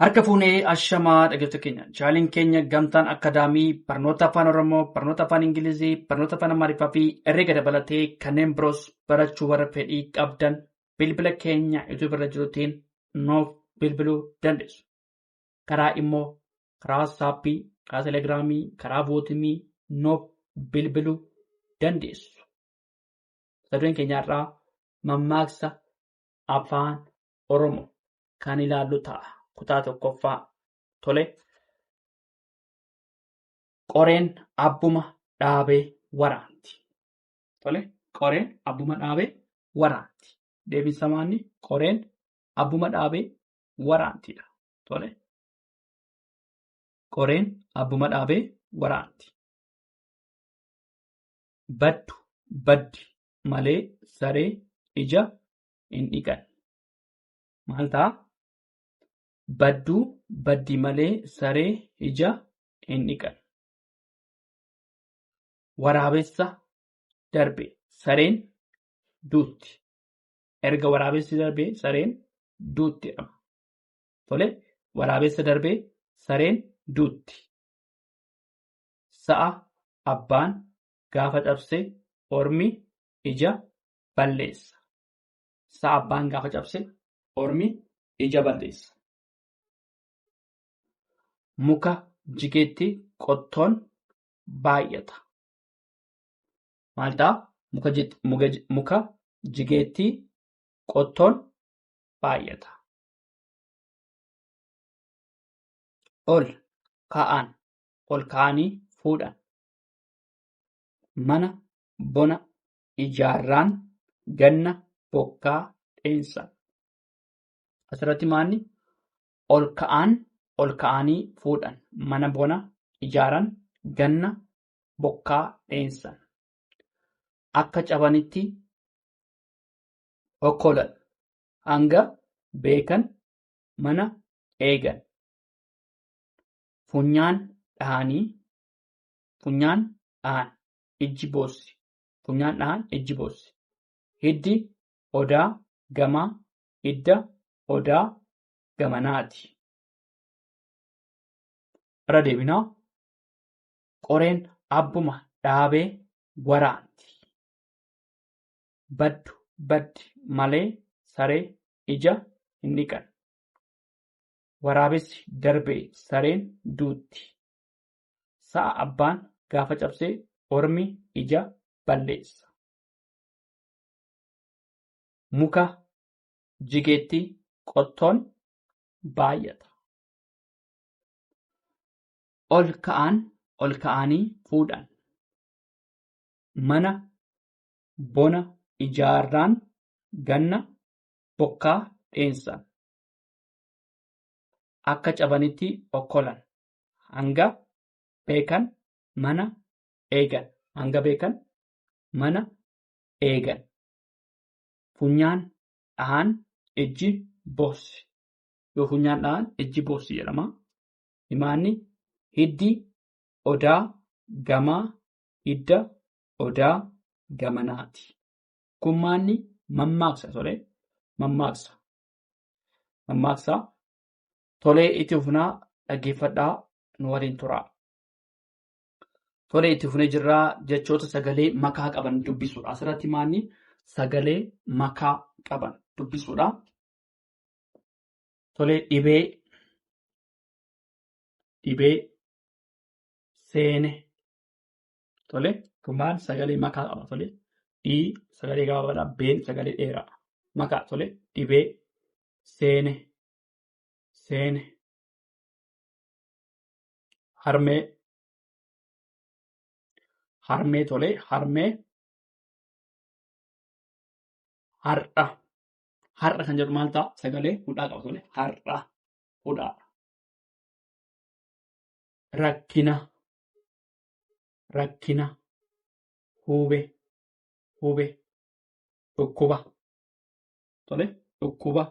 Harka fuunee ashamaa dhaggeeffattoota keenya. Chaaliin keenya gamtaan akaadaamii barnoota afaan Oromoo, barnoota afaan Ingilizii, barnoota afaan Amaariffaa fi herreega dabalatee kanneen biroos barachuu warra fedhii qabdan bilbila keenya YouTube irra jirutiin nuuf bilbiluu dandeessu. Karaa immoo karaa waatsaappii, karaa telegiraamii, karaa vootimii nuuf bilbiluu dandeessu. Mata-dureen keenyarraa mammaaksa afaan Oromoo kan ilaallu ta'a. Kutaa tokkoffaa. Tole. Qoreen abbuma dhaabee waraanti. Tole. Qoreen abbuma dhaabee waraanti. Deebisamaanni qoreen abbuma dhaabee waraantidha. Tole. Qoreen abbuma dhaabee waraanti. Baddu baddi malee saree ija hin dhiqan. Maal ta'a? Badduu baddi malee saree ija hin dhiqan. Waraabessa darbe sareen duutti. Erga waraabessi darbee sareen duutti jedhama. Tole. Waraabessa darbee sareen duutti. Sa'a abbaan gaafa cabse ormi ija balleessa. Sa'a abbaan gaafa cabse ormi ija balleessa. Muka jigeetti qottoon baay'ata. Maal ta'a? Muka jigeetti qottoon baay'ata. Ol ka'an. Ol ka'anii fuudhan. Mana bona ijaarraan ganna bokkaa dheensan. Asirratti maalni? Ol ka'an. Ol ka'anii fuudhan. Mana bona ijaaran ganna bokkaa dheensan. Akka cabanitti okkolan. Hanga beekan mana eegan. Funyaan dhahanii. Funyaan dhahan ijji boossi. Funyaan dhahan ijji boossi. Hiddi odaa gamaa. Hidda odaa gamanaati. Irra deebinaa. Qoreen abbuma dhaabee waraanti. Baddu baddi malee saree ija hin dhiqan. Waraabessi darbee sareen duutti. Sa'a abbaan gaafa cabsee ormi ija balleessa. Muka jigeetti qottoon baay'ata. Ol ka'an. Ol ka'anii fuudhan. Mana bona ijaarraan ganna bokkaa dheensan. Akka cabanitti okkolan. Hanga beekan mana eegan. Hanga beekan mana eegan. Funyaan dhahan ijji boossi. Yoo funyaan dhahan ijji boossi jedhama. Himaanni hiddi odaa gamaa. Hidda odaa gamanaati. Kun maanni mammaaksa. Tole. Mammaaksa. Mammaaksa. Tolee itti fufnaa dhaggeeffadhaa nu waliin turaa. Tolee itti fufnee jirraa jechoota sagalee makaa qaban dubbisuudha. Asirratti maanni sagalee makaa qaban dubbisuudha. Tolee dhibee. Dhibee. Seene. Tole. Kun maal sagalee makaa qaba. Tole. Dhii sagalee gabaabaadha. Been sagalee dheeraa. Makaa. Tole. Dhibee. Seene. Seene. Harmee. Harmee. Tole. Harmee. Har'a. Har'a kan jedhu maal ta'a? Sagalee hudhaa qaba. Tole. Har'a. Hudhaa. Rakkina. Rakkina. Hube. Hube. Dhukkuba. Tole. Dhukkuba.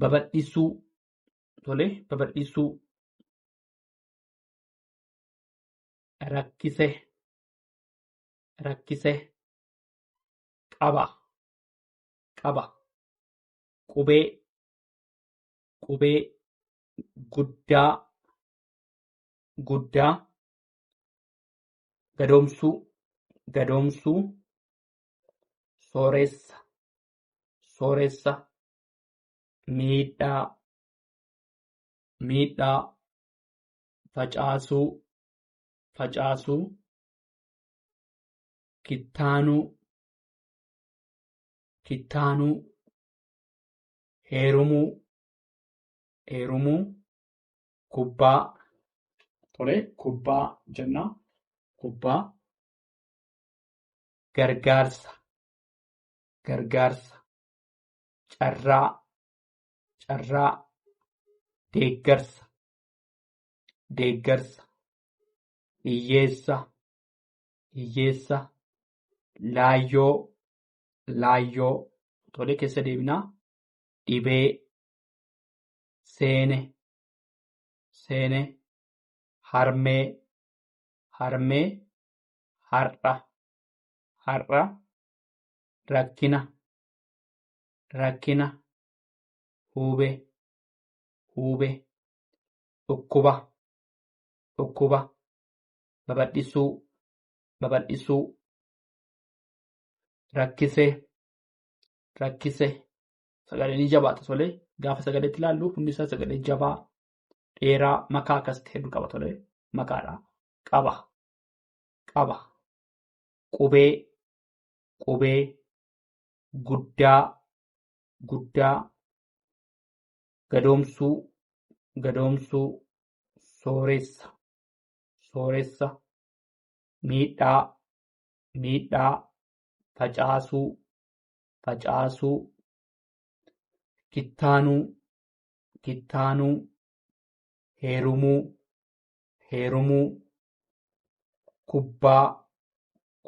Babadhisuu. Tole. Babadhisuu. Rakkise. Rakkise. Qaba. Qaba. Qubee. qubee guddaa guddaa gadoomsuu gadoomsuu sooressa sooressa miidhaa miidhaa facaasuu facaasuu kittaanuu kittaanuu heerumuu heerumuu kubbaa tole kubbaa jenna kubbaa gargaarsa gargaarsa carraa carraa deeggarsa deeggarsa hiyyeessa hiyyeessa laayyoo laayyoo tole keessa deebinaa dhibee seene seene harmee harmee har'a har'a rakkina rakkina hube hube dhukkuba dhukkuba babadhisuu babadhisuu rakkisee rakkise sagalee ni jabaata tolee gaafa sagaleetti ilaallu hundi isaa sagalee jabaa dheeraa makaa akkasitti hedduu qaba tolee makaadha qaba qaba qubee qubee guddaa guddaa gadoomsuu gadoomsuu sooressa sooressa miidhaa miidhaa facaasuu facaasuu kittaanuu kittaanuu heerumuu heerumuu kubbaa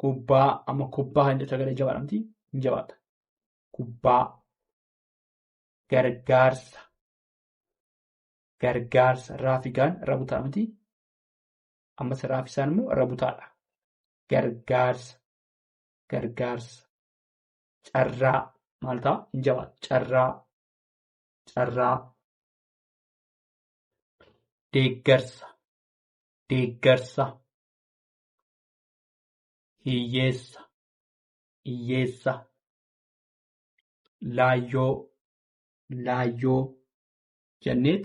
kubbaa amma kubbaa hin sagalee jabaadhamti hin jabaata kubbaa gargaarsa gargaarsa raafigaan rabutaa miti ammas raafisaan immoo rabutaadha gargaarsa gargaarsa carraa maal ta'a hin jabaata carraa carraa deeggarsa deeggarsa hiyyeessa hiyyeessa laayyoo laayyoo jenneet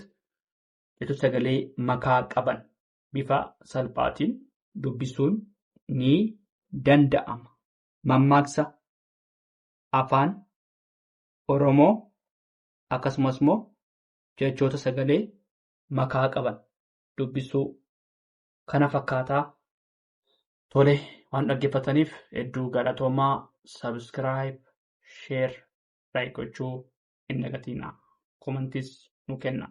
jecha sagalee makaa qaban bifa salphaatiin dubbisuun ni danda'ama. Mammaaksa afaan Oromoo akkasumas immoo jechoota sagalee makaa qaban dubbisuu kana fakkaataa tole waan dhaggeeffataniif hedduu galatoomaa subscribe share like gochuu hin dagatinaa komentis nu kenna.